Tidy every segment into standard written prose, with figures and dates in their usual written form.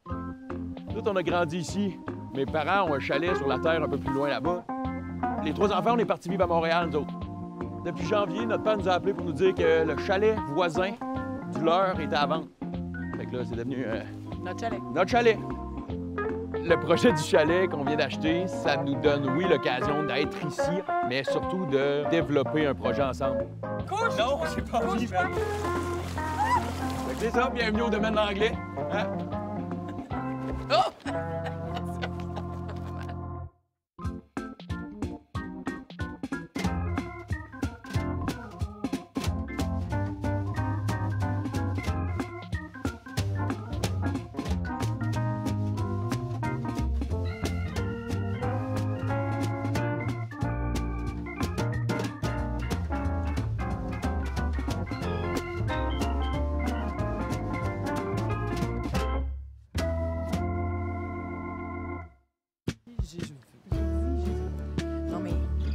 Nous, on a grandi ici. Mes parents ont un chalet sur la terre un peu plus loin là-bas. Les 3 enfants, on est partis vivre à Montréal, nous autres. Depuis janvier, notre père nous a appelés pour nous dire que le chalet voisin du leur était à vendre. Fait que là, c'est devenu Notre chalet. notre chalet. Le projet du chalet qu'on vient d'acheter, ça nous donne, oui, l'occasion d'être ici, mais surtout de développer un projet ensemble. Couche! Non, j'ai pas envie, man. Fait que c'est ça, bienvenue au domaine de l'anglais. Hein? Non, mais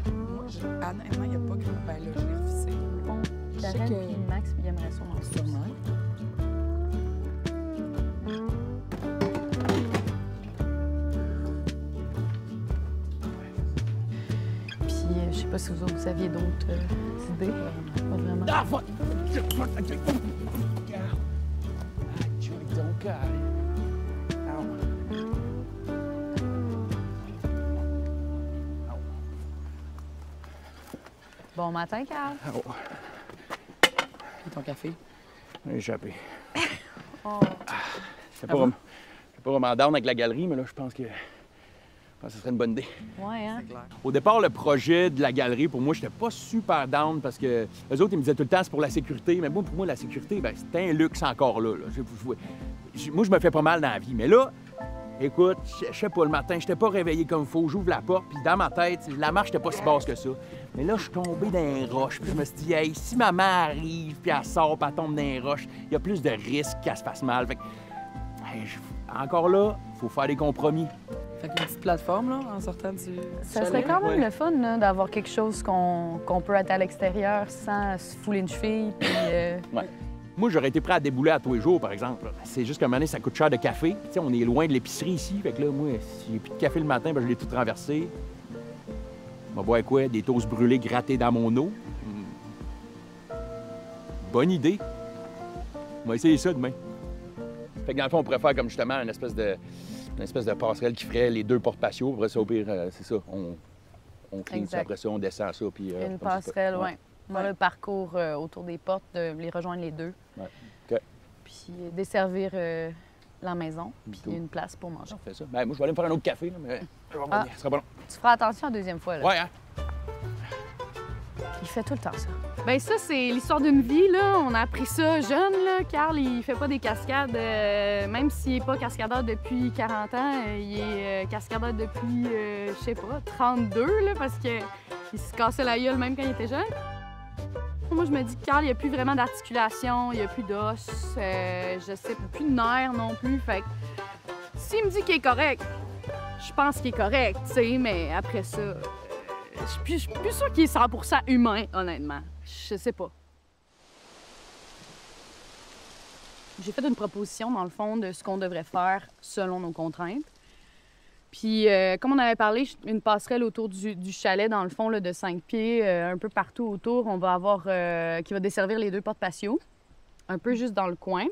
moi, honnêtement, il n'y a pas que. Ben là, je l'ai refissé. Je sais que Max, il aimerait ça en Sûrement. Puis, je sais pas si vous autres, vous aviez d'autres idées. Pas vraiment. Ah, fuck! Fuck! Ton cœur. Bon matin, Carl. Oh, Et ton café? j'ai échappé. Oh. Je pas vraiment down avec la galerie, mais là, je pense que ce serait une bonne idée. Ouais, hein? C'est clair. Au départ, le projet de la galerie, pour moi, j'étais pas super down parce que les autres, ils me disaient tout le temps, c'est pour la sécurité. Mais bon, pour moi, la sécurité, ben, c'était un luxe encore là. Moi, je me fais pas mal dans la vie. Mais là, écoute, je sais pas, le matin, j'étais pas réveillé comme il faut. J'ouvre la porte, puis dans ma tête, la marche était pas si basse que ça. Mais là, je suis tombé dans les roches. Puis je me suis dit, hey, si maman arrive, puis elle sort, puis elle tombe dans les roches, il y a plus de risques qu'elle se fasse mal. Fait que, hey, encore là, il faut faire des compromis. Fait qu'une petite plateforme, là, en sortant du Ça chalet. serait quand même Ouais. le fun là, d'avoir quelque chose qu'on peut être à l'extérieur sans se fouler une cheville. Puis, Ouais. Moi, j'aurais été prêt à débouler à tous les jours, par exemple. C'est juste qu'à un moment donné, ça coûte cher de café. Tu sais, on est loin de l'épicerie ici. Fait que là, moi, si j'ai plus de café le matin, ben, je l'ai tout traversé. On va boire quoi? Des toasts brûlés grattés dans mon eau. Bonne idée. On va essayer ça demain. Fait que dans le fond, on pourrait faire comme justement une espèce de passerelle qui ferait les 2 portes patios. Après ça, au pire, c'est ça. On clean ça, Exact. après ça, on descend ça. Puis, une comme ça, passerelle, ouais. ouais. Faire le parcours autour des portes, de les rejoindre les deux. Ouais. OK. Puis desservir la maison, puis Tout. une place pour manger. On fait ça. Ben, moi, je vais aller me faire un autre café, là, mais je vais revenir. Ce sera pas long. Tu feras attention la deuxième fois. Là. Ouais, hein? Il fait tout le temps ça. Ben ça, c'est l'histoire d'une vie, là. On a appris ça jeune, là. Carl, il fait pas des cascades, même s'il est pas cascadeur depuis 40 ans, il est cascadeur depuis, je sais pas, 32, là, parce qu'il se cassait la gueule même quand il était jeune. Moi, je me dis que Carl, il n'y a plus vraiment d'articulation, il n'y a plus d'os, je sais, plus de nerfs non plus. Fait que s'il me dit qu'il est correct, je pense qu'il est correct, tu sais, mais après ça, je suis plus sûre qu'il est 100% humain, honnêtement. Je sais pas. J'ai fait une proposition, dans le fond, de ce qu'on devrait faire selon nos contraintes. Puis, comme on avait parlé, une passerelle autour du chalet, dans le fond, là, de 5 pieds, un peu partout autour, on va avoir qui va desservir les 2 portes patio, un peu juste dans le coin.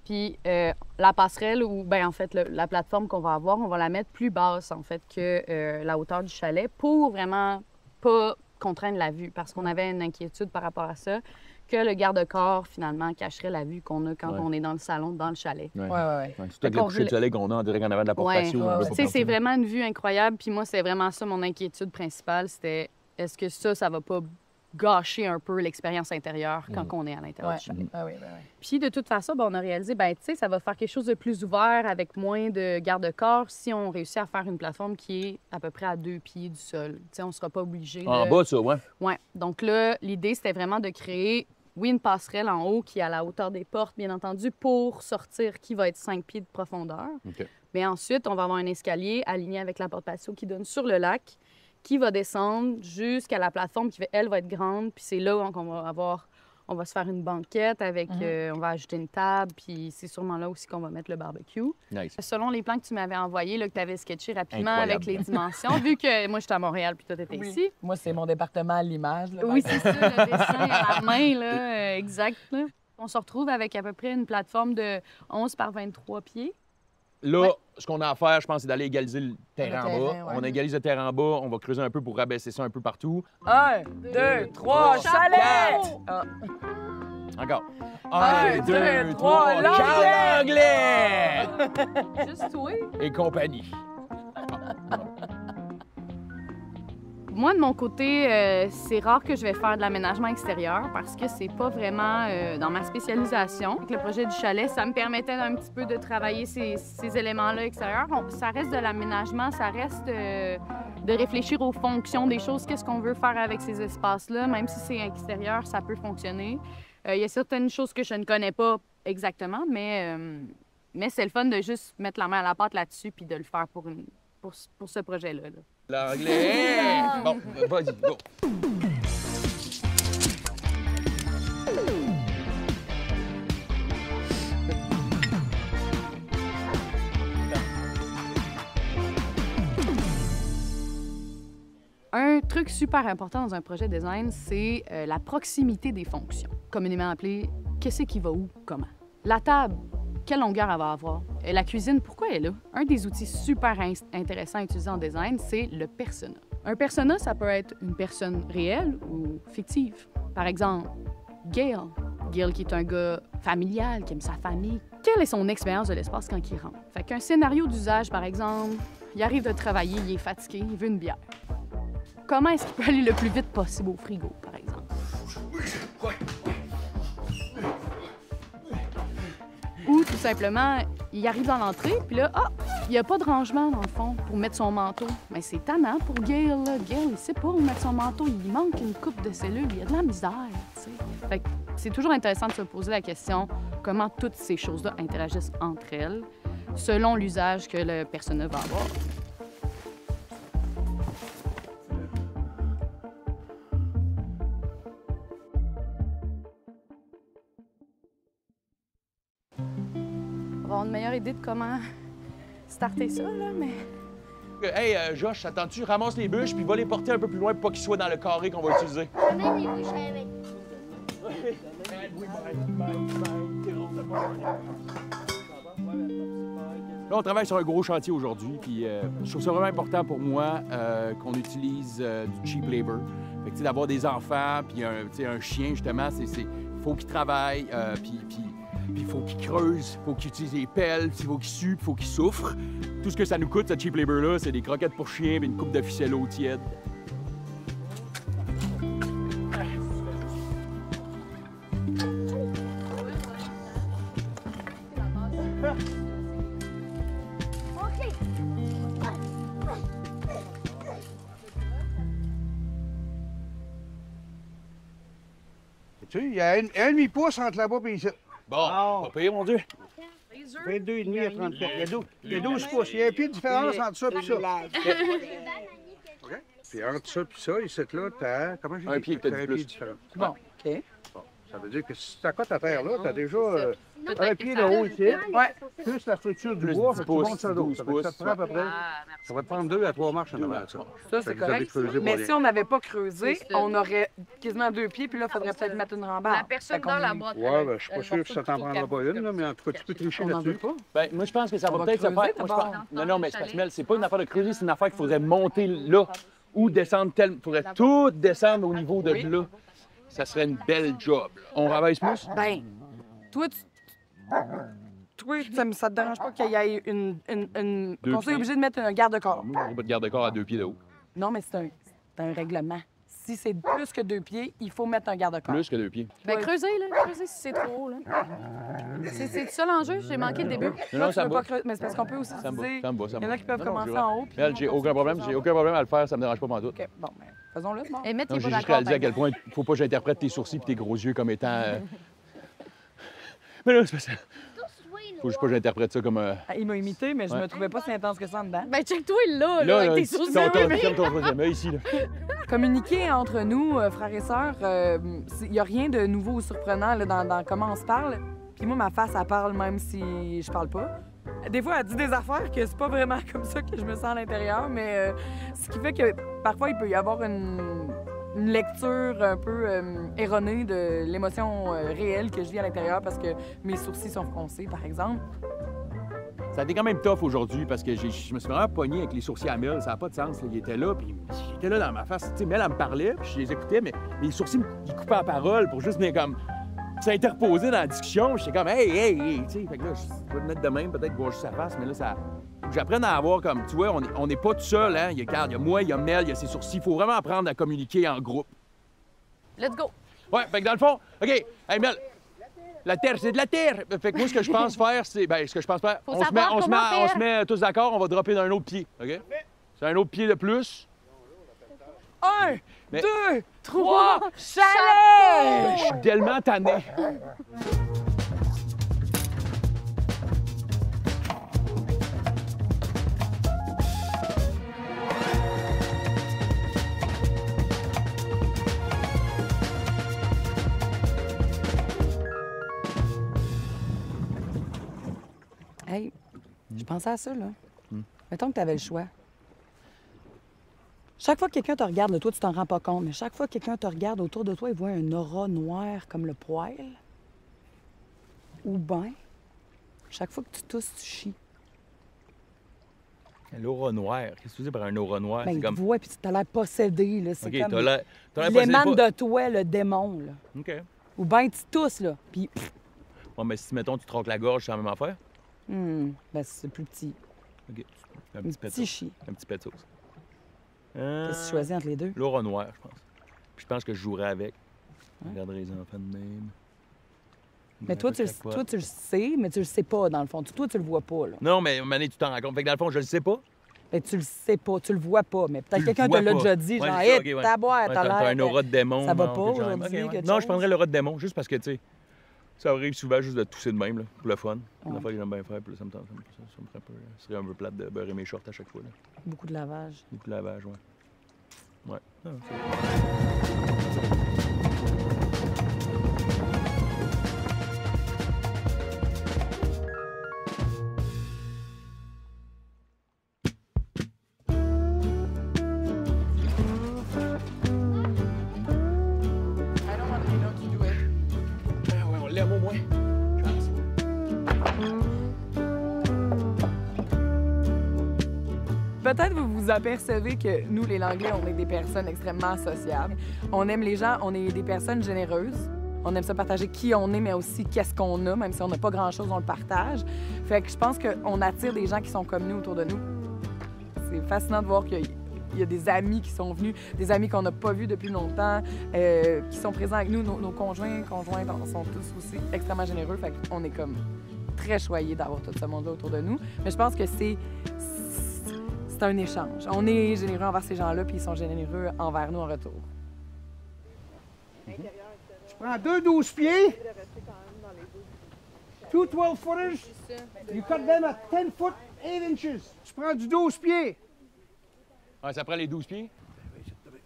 Puis, la passerelle, ou bien en fait, la plateforme qu'on va avoir, on va la mettre plus basse, en fait, que la hauteur du chalet pour vraiment pas contraindre la vue, parce qu'on avait une inquiétude par rapport à ça, que le garde-corps, finalement, cacherait la vue qu'on a quand Ouais. on est dans le salon, dans le chalet. Ouais. Ouais, surtout avec le qu'on coucher de voulait- soleil qu'on a en direct en avant de la porte Ouais. patio. Ouais, on veut ouais. pas Tu sais, c'est prendre ça. vraiment une vue incroyable. Puis moi, c'est vraiment ça mon inquiétude principale. C'était est-ce que ça va pas gâcher un peu l'expérience intérieure quand on est à l'intérieur Ouais. du chalet? Ah oui, ben oui. Puis de toute façon, ben, on a réalisé, ben tu sais, ça va faire quelque chose de plus ouvert avec moins de garde-corps si on réussit à faire une plateforme qui est à peu près à 2 pieds du sol. Tu sais, on sera pas obligé En de... bas, ça, ouais. Ouais. Donc là, l'idée, c'était vraiment de créer, oui, une passerelle en haut qui est à la hauteur des portes, bien entendu, pour sortir qui va être 5 pieds de profondeur. OK. Mais ensuite, on va avoir un escalier aligné avec la porte patio qui donne sur le lac, qui va descendre jusqu'à la plateforme qui, elle, va être grande. Puis c'est là qu'on va avoir On va se faire une banquette avec, on va ajouter une table, puis c'est sûrement là aussi qu'on va mettre le barbecue. Nice. Selon les plans que tu m'avais envoyés, là, que tu avais sketché rapidement Incroyable. avec les dimensions, vu que moi, j'étais à Montréal, puis toi, t'étais ici. Moi, c'est mon département à l'image. là, Oui, par c'est ça, le dessin à la main, là, exact. Là. On se retrouve avec à peu près une plateforme de 11 par 23 pieds. Là, ce qu'on a à faire, je pense, c'est d'aller égaliser le terrain en bas. terrain, ouais. On égalise le terrain en bas, on va creuser un peu pour rabaisser ça un peu partout. 1, 2, 3, chalet! Ah. Encore. Un, deux, trois, Charles Langlais! Juste toi. Et compagnie. Moi, de mon côté, c'est rare que je vais faire de l'aménagement extérieur parce que c'est pas vraiment dans ma spécialisation. Avec le projet du chalet, ça me permettait d'un petit peu de travailler ces éléments-là extérieurs. Ça reste de l'aménagement, ça reste de réfléchir aux fonctions des choses, qu'est-ce qu'on veut faire avec ces espaces-là. Même si c'est extérieur, ça peut fonctionner. Il y a certaines choses que je ne connais pas exactement, mais c'est le fun de juste mettre la main à la pâte là-dessus puis de le faire pour ce projet-là. Là. L'anglais! Bon, vas-y, go. Un truc super important dans un projet design, c'est la proximité des fonctions, communément appelée « qu'est-ce qui va où, comment ». La table, quelle longueur elle va avoir? La cuisine, pourquoi elle est là? Un des outils super intéressants à utiliser en design, c'est le persona. Un persona, ça peut être une personne réelle ou fictive. Par exemple, Gail. Gail qui est un gars familial, qui aime sa famille. Quelle est son expérience de l'espace quand il rentre? Fait qu'un scénario d'usage, par exemple, il arrive de travailler, il est fatigué, il veut une bière. Comment est-ce qu'il peut aller le plus vite possible au frigo, par exemple? Ou tout simplement, il arrive dans l'entrée, puis là, il n'y a pas de rangement, dans le fond, pour mettre son manteau. Mais c'est tannant pour Gail, là. Gail, il sait pas où mettre son manteau. Il manque une coupe de cellules. Il y a de la misère, tu sais. Fait que c'est toujours intéressant de se poser la question comment toutes ces choses-là interagissent entre elles, selon l'usage que le persona va avoir. On va avoir une meilleure idée de comment starter ça, là, mais... Hey, Josh, attends-tu, ramasse les bûches puis va les porter un peu plus loin pour pas qu'ils soient dans le carré qu'on va utiliser. Amène les bûches avec. Là, on travaille sur un gros chantier aujourd'hui, puis je trouve ça vraiment important pour moi qu'on utilise du cheap labor. Fait que, tu sais, d'avoir des enfants, puis un chien, justement, faut qu'il travaille, puis il faut qu'il creuse, il faut qu'il utilise les pelles, il faut qu'il sue, il faut qu'il souffre. Tout ce que ça nous coûte, ce cheap labor-là, c'est des croquettes pour chien et une coupe de ficello tiède. Tu sais, il y a un demi-pouce entre là-bas et ici. Bon, pas pire, mon Dieu. 22,5 à 34. Il y a 12 pouces. Il y a un pied de différence entre ça et ça. OK? Puis entre ça et ça, ici, là, t'as... Comment j'ai dit? Un pied que t'as dit plus. de différence. Bon, OK. Bon, ça veut dire que si tu accotes à terre, là, t'as déjà un pied de haut ici. Ouais. Plus la structure du Plus bois, 10 fait que tu pouces, montes ça d'eau. 12 Ça fait que ça te prend à peu près... Ça va te prendre 2 à 3 marches en avant, ça. Ça, Fait c'est que vous avez correct. creusé pour Mais rien. si on n'avait pas creusé, on aurait quasiment 2 pieds, puis là, il faudrait peut-être mettre une rambarde. La personne dans la boîte. Ouais, ben, je suis pas sûr que ça t'en prendra pas une, là, mais en tout cas, tu peux tricher On n'en veut là-dessus. pas. Ben, moi, je pense que ça On va va peut-être se creuser faire. Moi, je pense- d'abord. Non, mais c'est parce que Mel, c'est pas une affaire de creuser, c'est une affaire qu'il faudrait monter là ou descendre il faudrait tout descendre au niveau de là. Ça serait une belle job. Là. On travaille plus? Ben, toi, ça te dérange pas qu'il y ait une... Deux qu'on soit pieds. obligé de mettre un garde-corps? Moi, je n'aurai pas de garde-corps à 2 pieds de haut. Non, mais c'est un règlement. Si c'est plus que 2 pieds, il faut mettre un garde-corps. Plus que 2 pieds. Ben, creusez, là. Creusez si c'est trop haut, là. C'est ça l'enjeu? J'ai manqué le début. Non, Tu ça peux me pas va. creuser, mais c'est parce qu'on peut aussi Ça me va, utiliser... ça me va, ça Il y me en va. a qui peuvent Non, non, commencer j'ai- en haut. puis Mel, j'ai aucun problème. J'ai aucun problème à le faire, ça me dérange pas pantoute. OK, bon, ben, faisons-le. Bon. Et mettez Non, pas j'ai juste d'accord. réalisé à quel point il faut pas que j'interprète tes sourcils et tes gros yeux comme étant. Mais là, c'est parce que. Faut juste pas que j'interprète ça comme. Ah, il m'a imité, mais je Ouais. me trouvais pas si intense que ça en dedans. Ben, check-toi là, Là, avec tes tu sourcils. fermes ton troisième œil ici, là. Communiquer entre nous, frères et sœurs, il n'y a rien de nouveau ou surprenant là, dans comment on se parle. Puis moi, ma face, elle parle même si je parle pas. Des fois, elle dit des affaires que c'est pas vraiment comme ça que je me sens à l'intérieur, mais ce qui fait que parfois, il peut y avoir une lecture un peu erronée de l'émotion réelle que je vis à l'intérieur parce que mes sourcils sont froncés, par exemple. Ça a été quand même tough aujourd'hui parce que je me suis vraiment pogné avec les sourcils à Mel. Ça n'a pas de sens. Là. Il était là, puis il était là dans ma face. Tu sais, Mel, elle me parlait, puis je les écoutais, mais les sourcils, ils coupaient la parole pour juste venir comme s'interposer dans la discussion. J'étais comme, hey, tu sais. Fait que là, je vais le mettre de même, peut-être voir juste sa face, mais là, ça. Faut que j'apprenne à avoir comme, tu vois, on n'est pas tout seul, hein. Il y a moi, il y a Mel, il y a ses sourcils. Il faut vraiment apprendre à communiquer en groupe. Let's go! Ouais, fait que dans le fond, OK, hey, Mel. La terre, c'est de la terre! Fait que moi, ce que je pense faire, c'est. Ben, ce que je pense faire. On se met tous d'accord, on va dropper d'un autre pied, OK? C'est un autre pied de plus. 1, Mais- 2, 3, chalet! Je suis tellement tanné. Hey, je pensais à ça, là. Mettons que tu avais le choix. Chaque fois que quelqu'un te regarde, là, toi, tu t'en rends pas compte, mais chaque fois que quelqu'un te regarde autour de toi, il voit un aura noir comme le poil. Ou bien, chaque fois que tu tousses, tu chies. L'aura noire. Qu'est-ce que tu dis par un aura noir? Ben, C'est il comme. te voit, puis tu as l'air possédé, là. C'est OK, comme... t'as l'air Il possédé émane pas- de toi, le démon, là. OK. Ou bien tu tousses, là, puis... Ouais, mais si, mettons, tu te troques la gorge, c'est la même affaire? ben, c'est plus petit. OK. Un Un petit pet de petit sauce. chi. Un petit pet de sauce. Qu'est-ce que tu choisis entre les deux? L'aura noire, je pense. Puis je pense que je jouerais avec. Je regarderais les enfants de même. Mais toi, tu le sais, mais tu le sais pas, dans le fond. Toi, tu le vois pas, là. Non, mais Mané, tu t'en rends compte. Fait que dans le fond, je le sais pas. Ben, tu le sais pas, tu le vois pas, mais Tu peut-être le quelqu'un te vois l'a pas. déjà dit, Ouais, genre, c'est ça, hé, ok, ouais. ta boîte, Ouais, t'as t'as un l'air... aura de démon. Ça va non, pas quelque chose de aujourd'hui, même. Ok, ouais. quelque Non, je chose? prendrais l'aura de démon, juste parce que, tu sais, ça arrive souvent juste de tousser de même, là, pour le fun. C'est une Ouais. affaire que j'aime bien faire, puis là, ça me ferait un peu... Ce serait un peu plate de beurrer mes shorts à chaque fois, là. Beaucoup de lavage. Beaucoup de lavage, ouais. Ouais. Ah, ouais, on l'aime au moins. Chance. Peut-être vous vous apercevez que nous, les Langlais, on est des personnes extrêmement sociables. On aime les gens, on est des personnes généreuses. On aime ça partager qui on est, mais aussi qu'est-ce qu'on a, même si on n'a pas grand-chose, on le partage. Fait que je pense qu'on attire des gens qui sont comme nous autour de nous. C'est fascinant de voir qu'il y a des amis qui sont venus, des amis qu'on n'a pas vus depuis longtemps, qui sont présents avec nous. Nos conjointes sont tous aussi extrêmement généreux. Fait qu'on est comme très choyés d'avoir tout ce monde-là autour de nous. Mais je pense que c'est un échange. On est généreux envers ces gens-là, puis ils sont généreux envers nous en retour. Je prends 2 12 pieds. 2 12 footers. You cut them at 10 foot 8 inches. Je prends du 12 pieds. Ouais, ça prend les 12 pieds?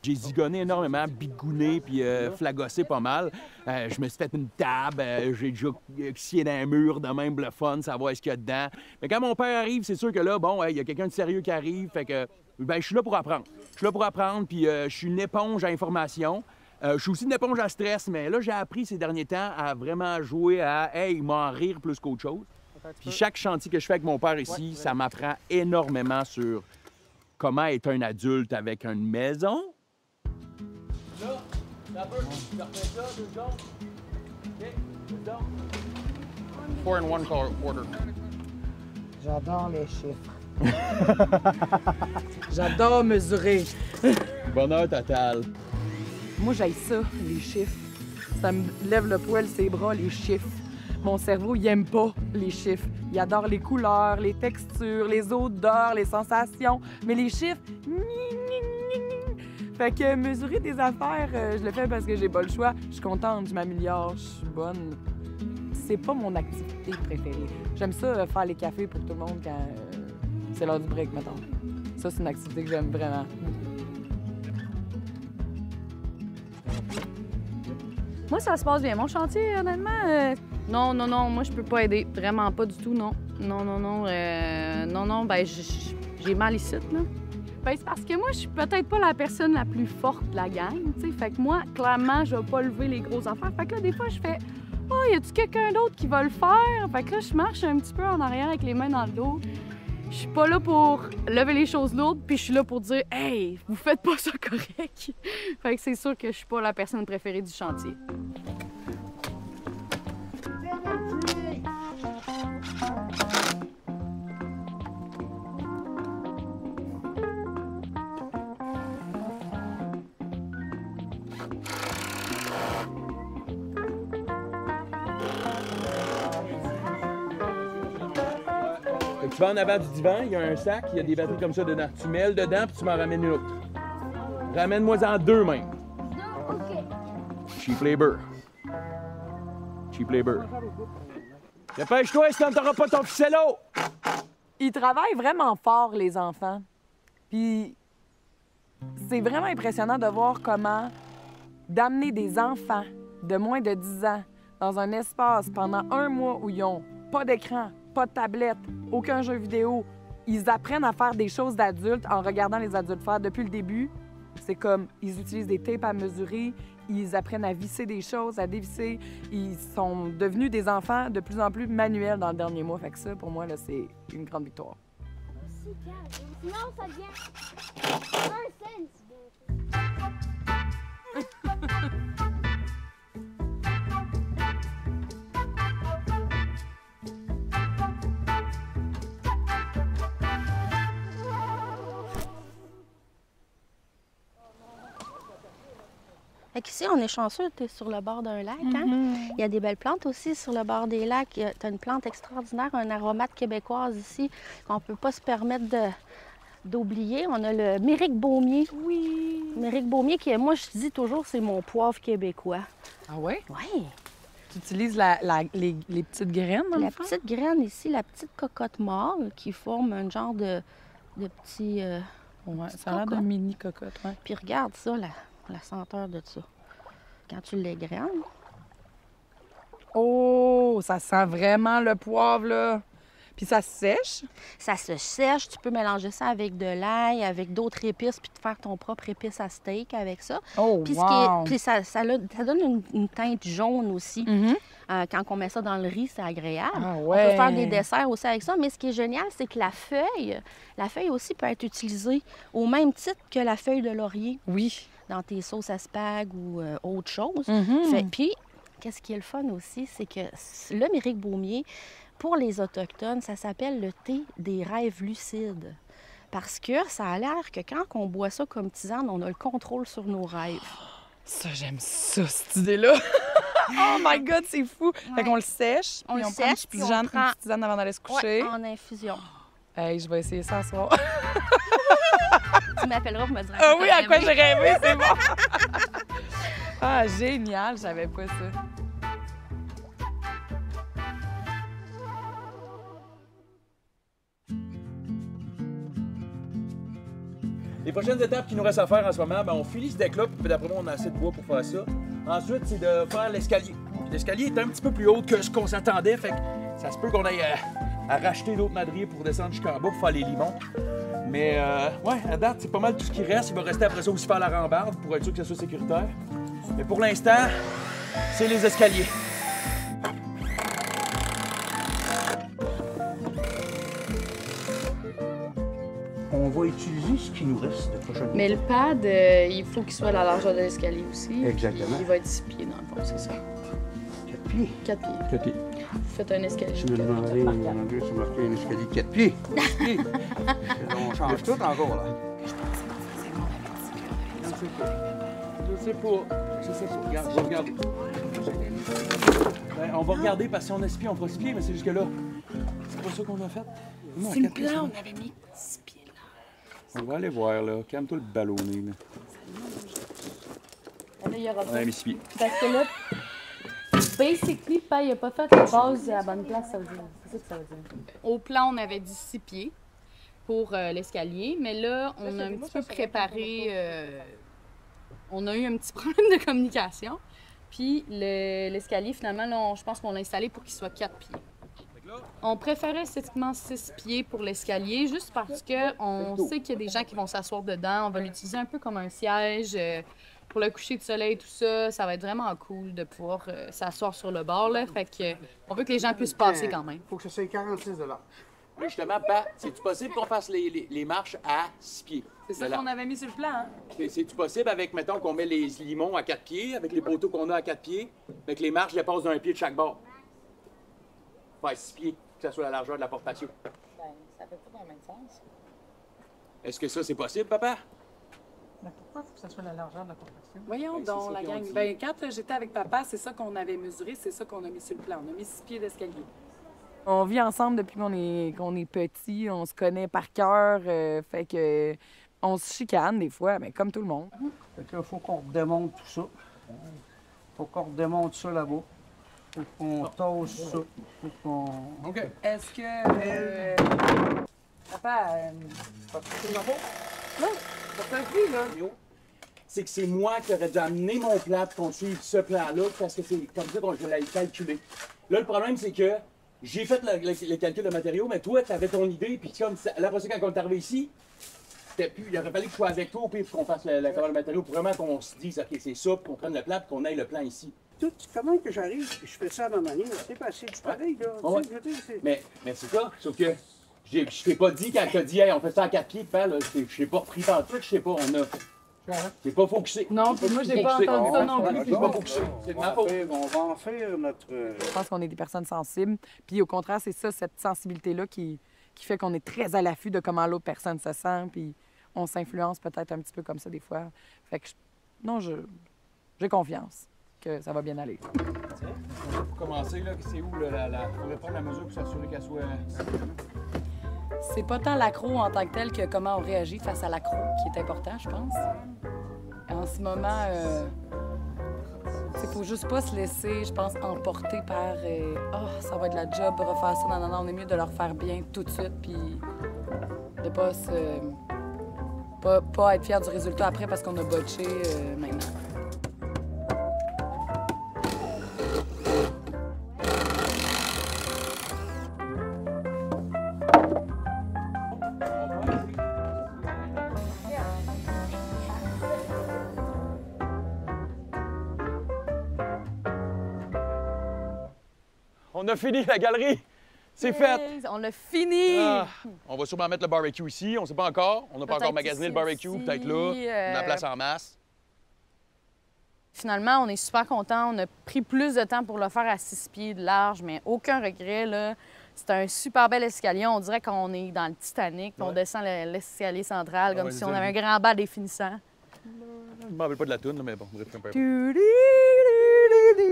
J'ai zigonné énormément, bigouné, puis flagossé pas mal. Je me suis fait une table, j'ai déjà scié dans un mur de même, le fun, savoir ce qu'il y a dedans. Mais quand mon père arrive, c'est sûr que là, bon, il y a quelqu'un de sérieux qui arrive, fait que ben, je suis là pour apprendre. Je suis là pour apprendre, puis je suis une éponge à information. Je suis aussi une éponge à stress, mais là, j'ai appris ces derniers temps à vraiment jouer à, hey, m'en rire plus qu'autre chose. Puis chaque chantier que je fais avec mon père ici, ça m'apprend énormément sur comment être un adulte avec une maison. Là, ça peut. Tu refais ça, 2 secondes. OK, 2 secondes. 4 in 1 quarter. J'adore les chiffres. J'adore mesurer. Bonheur total. Moi, j'aille ça, les chiffres. Ça me lève le poil ses bras, les chiffres. Mon cerveau, il aime pas les chiffres. Il adore les couleurs, les textures, les odeurs, les sensations. Mais les chiffres, fait que mesurer des affaires, je le fais parce que j'ai pas le choix. Je suis contente, je m'améliore, je suis bonne. C'est pas mon activité préférée. J'aime ça, faire les cafés pour tout le monde quand c'est l'heure du break, mettons. Ça, c'est une activité que j'aime vraiment. Moi, ça se passe bien. Mon chantier, honnêtement, non, moi, je peux pas aider. Vraiment pas du tout, non. Non, ben, j'ai mal ici, là. Ben, c'est parce que moi, je suis peut-être pas la personne la plus forte de la gang, tu sais. Fait que moi, clairement, je vais pas lever les gros affaires. Fait que là, des fois, je fais « Oh, y a-tu quelqu'un d'autre qui va le faire? » Fait que là, je marche un petit peu en arrière avec les mains dans le dos. Je suis pas là pour lever les choses lourdes, puis je suis là pour dire « Hey, vous faites pas ça correct! » Fait que c'est sûr que je suis pas la personne préférée du chantier. Tu vas en avant du divan, il y a un sac, il y a des batteries comme ça dedans. Tu mets dedans, puis tu m'en ramènes une autre. Ramène-moi-en 2 même. OK. Cheap labor. Cheap labor. Dépêche-toi, sinon t'auras pas ton ficello! Ils travaillent vraiment fort, les enfants. Puis c'est vraiment impressionnant de voir comment d'amener des enfants de moins de 10 ans dans un espace pendant 1 mois où ils n'ont pas d'écran, pas de tablette, aucun jeu vidéo. Ils apprennent à faire des choses d'adultes en regardant les adultes faire depuis le début. C'est comme, ils utilisent des tapes à mesurer, ils apprennent à visser des choses, à dévisser. Ils sont devenus des enfants de plus en plus manuels dans le dernier mois. Fait que ça, pour moi, là, c'est une grande victoire. Sinon, ça devient 1 cent. Ici, on est chanceux, tu es sur le bord d'un lac. Hein? Il y a des belles plantes aussi sur le bord des lacs. Tu as une plante extraordinaire, un aromate québécoise ici qu'on ne peut pas se permettre d'oublier. On a le mérique baumier. Oui. Mérique baumier qui est, moi, je dis toujours, c'est mon poivre québécois. Ah oui? Oui. Tu utilises les petites graines, dans le La fond? petite graine ici, la petite cocotte mâle qui forme un genre de petit... Ouais, ça a l'air d'un mini cocotte, ouais. Puis regarde ça, la senteur de ça. Quand tu l'égraines, Oh, ça sent vraiment le poivre, là. Puis ça se sèche. ça se sèche. Tu peux mélanger ça avec de l'ail, avec d'autres épices, puis te faire ton propre épice à steak avec ça. Oh, Puis, wow! puis ça donne une teinte jaune aussi. Mhm. Quand on met ça dans le riz, c'est agréable. Ah On ouais. peut faire des desserts aussi avec ça. Mais ce qui est génial, c'est que la feuille aussi peut être utilisée au même titre que la feuille de laurier Oui. dans tes sauces à spag ou autre chose. Mhm. Puis, qu'est-ce qui est le fun aussi, c'est que le mérique baumier, pour les Autochtones, ça s'appelle le thé des rêves lucides. Parce que ça a l'air que quand on boit ça comme tisane, on a le contrôle sur nos rêves. Ça, j'aime ça, cette idée-là. Oh my God, c'est fou! Fait qu'on le sèche, On puis le on prend une sèche, petite puis on tisane, prend- une petite tisane avant d'aller se coucher. Ouais, en infusion. Hey, je vais essayer ça ce soir. Tu m'appelleras pour me dire Ah oui, à quoi t'as j'ai rêvé. rêvé, c'est bon! Ah, génial, je savais pas ça. Les prochaines étapes qu'il nous reste à faire en ce moment, ben, on filit ce deck-là, puis d'après moi, on a assez de bois pour faire ça. Ensuite, c'est de faire l'escalier. Puis l'escalier est un petit peu plus haut que ce qu'on s'attendait, fait que ça se peut qu'on aille à racheter d'autres madriers pour descendre jusqu'en bas pour faire les limons. Mais ouais, à date, c'est pas mal tout ce qui reste. Il va rester après ça aussi faire la rambarde pour être sûr que ça soit sécuritaire. Mais pour l'instant, c'est les escaliers. On va utiliser ce qui nous reste de prochaine. Mais le pad, il faut qu'il soit à la largeur de l'escalier aussi. Exactement. Il va être 6 pieds dans le fond, c'est ça. 4 pieds. 4 pieds. Vous faites un escalier. Je me demandais, c'est marqué un escalier de 4 pieds. 4 pieds. On change tout encore, là. Je sais pas. Regarde. Ben, on va regarder parce que si on a 6 pieds, on fera 6 pieds, mais c'est jusque là. C'est pas ça qu'on a fait. Non, C'est une 4 pieds, plan, on avait mis 6 pieds là. On va aller voir, là. Calme-toi le ballonné, là. Là, il y aura On pas. a mis 6 pieds. Parce que là, basically, il a pas fait la base à la bonne place, ça veut dire. C'est ça que ça veut dire. Au plan, on avait dit 6 pieds pour l'escalier, mais là, on a un petit peu préparé. On a eu un petit problème de communication. Puis l'escalier, finalement, là, je pense qu'on l'a installé pour qu'il soit 4 pieds. On préférait esthétiquement 6 pieds pour l'escalier, juste parce qu'on sait qu'il y a des gens qui vont s'asseoir dedans. On va l'utiliser un peu comme un siège pour le coucher de soleil, tout ça. Ça va être vraiment cool de pouvoir s'asseoir sur le bord, là. Fait que on veut que les gens puissent passer quand même. Faut que ça soit 46 $. Oui, justement, Pat, c'est-tu possible qu'on fasse les marches à 6 pieds? C'est ça qu'on avait mis sur le plan, hein? C'est-tu possible avec, mettons, qu'on met les limons à 4 pieds, avec les poteaux qu'on a à 4 pieds, avec les marches, je les passe d'un pied de chaque bord? Faire 6 pieds, que ça soit la largeur de la porte patio. Ben, ça fait pas dans le même sens. Est-ce que ça, c'est possible, papa? Mais pourquoi il faut que ça soit la largeur de la portation? Voyons c'est donc, ça la qu'ils ont gang. dit. Ben, quand j'étais avec papa, c'est ça qu'on avait mesuré, c'est ça qu'on a mis sur le plan. On a mis 6 pieds d'escalier. On vit ensemble depuis qu'on est petits, on se connaît par cœur, fait que on se chicane des fois, mais comme tout le monde. Fait que là, faut qu'on redémonte tout ça. Faut qu'on redémonte ça là-bas. Faut qu'on tosse ça. Faut qu'on... OK. Est-ce que... Papa... C'est ma faute? Non, ça t'a pris, là. C'est que c'est moi qui aurais dû amener mon plan pour qu'on suive ce plan-là, parce que c'est comme ça qu'on je l'ai calculé. Là, le problème, c'est que j'ai fait le calcul de matériaux, mais toi, tu avais ton idée, puis comme là, après ça, quand on est arrivé ici, c'était plus. Il aurait fallu que je sois avec toi, puis qu'on fasse le commande de matériaux, pour vraiment qu'on se dise, OK, c'est ça, puis qu'on prenne le plan, puis qu'on aille le plan ici. Tout, comment que j'arrive, je fais ça à ma manière, c'est du pareil, là. Ouais. Tu sais, je veux dire, c'est- Mais c'est ça, sauf que je t'ai pas dit quand t'as dit, hey, on fait ça à 4 pieds, père, là, je t'ai pas repris par tout, je sais pas, on a. J'ai pas focusé. Non, puis moi, j'ai pas entendu ça non plus. J'ai pas focusé. C'est de ma faute. On va en faire notre... Je pense qu'on est des personnes sensibles. Puis au contraire, c'est ça, cette sensibilité-là qui fait qu'on est très à l'affût de comment l'autre personne se sent. Puis on s'influence peut-être un petit peu comme ça des fois. Fait que, non, j'ai confiance que ça va bien aller. Pour commencer, là, c'est où, là, on va prendre la mesure pour s'assurer qu'elle soit. C'est pas tant l'accro en tant que tel que comment on réagit face à l'accro qui est important, je pense. En ce moment, il faut juste pas se laisser, je pense, emporter par « ça va être de la job, refaire ça. » Non, on est mieux de leur faire bien tout de suite, puis de pas pas être fier du résultat après parce qu'on a botché maintenant. On a fini la galerie! C'est fait! On l'a fini! Ah, on va sûrement mettre le barbecue ici, on sait pas encore. On n'a pas Peut-être encore magasiné le ici barbecue, aussi, peut-être là. On a la place en masse. Finalement, on est super contents. On a pris plus de temps pour le faire à 6 pieds de large, mais aucun regret, là. C'est un super bel escalier. On dirait qu'on est dans le Titanic, puis on descend l'escalier central comme ouais, si c'est on ça. avait un grand bas définissant. Je me rappelle pas de la toune, mais bon, bref, un peu. Exact.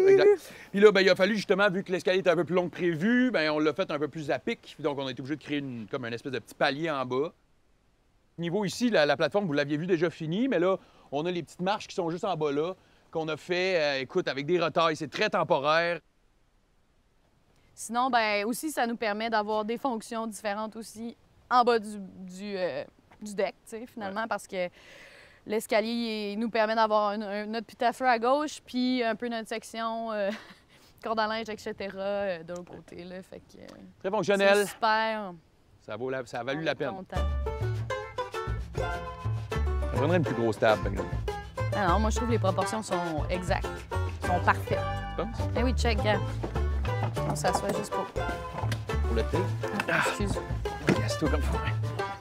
Exact. Puis là, ben, il a fallu justement, vu que l'escalier était un peu plus long que prévu, ben, on l'a fait un peu plus à pic. Donc, on a été obligé de créer comme un espèce de petit palier en bas. Niveau ici, la plateforme, vous l'aviez vu déjà finie, mais là, on a les petites marches qui sont juste en bas là, qu'on a fait, écoute, avec des retailles. C'est très temporaire. Sinon, ben aussi, ça nous permet d'avoir des fonctions différentes aussi en bas du deck, tu sais, finalement, parce que l'escalier il nous permet d'avoir notre pit à feu à gauche, puis un peu notre section corde à linge, etc. De l'autre côté, là. Fait que Très fonctionnel. c'est super. Ça a valu On la est peine. content. Ça prendrait une plus grosse table, par exemple. Ah non, moi, je trouve que les proportions sont exactes, sont parfaites. Tu penses? Eh oui, check, gars. On s'assoit juste pour... Pour le thé. Excuse. Assieds-toi comme ça.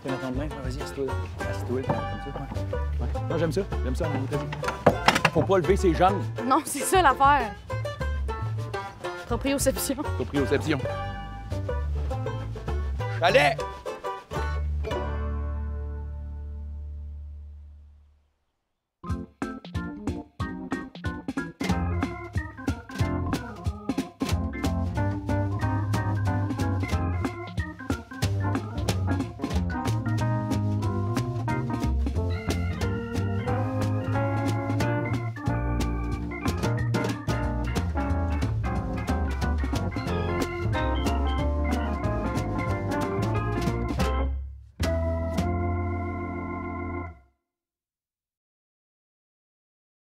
Tu vas t'entendre bien? Vas-y, assieds-toi. Assieds-toi, comme ça. Ouais. Non, j'aime ça. J'aime ça. Faut pas lever ses jambes. Non, c'est ça l'affaire. Proprioception. Proprioception. Chalet!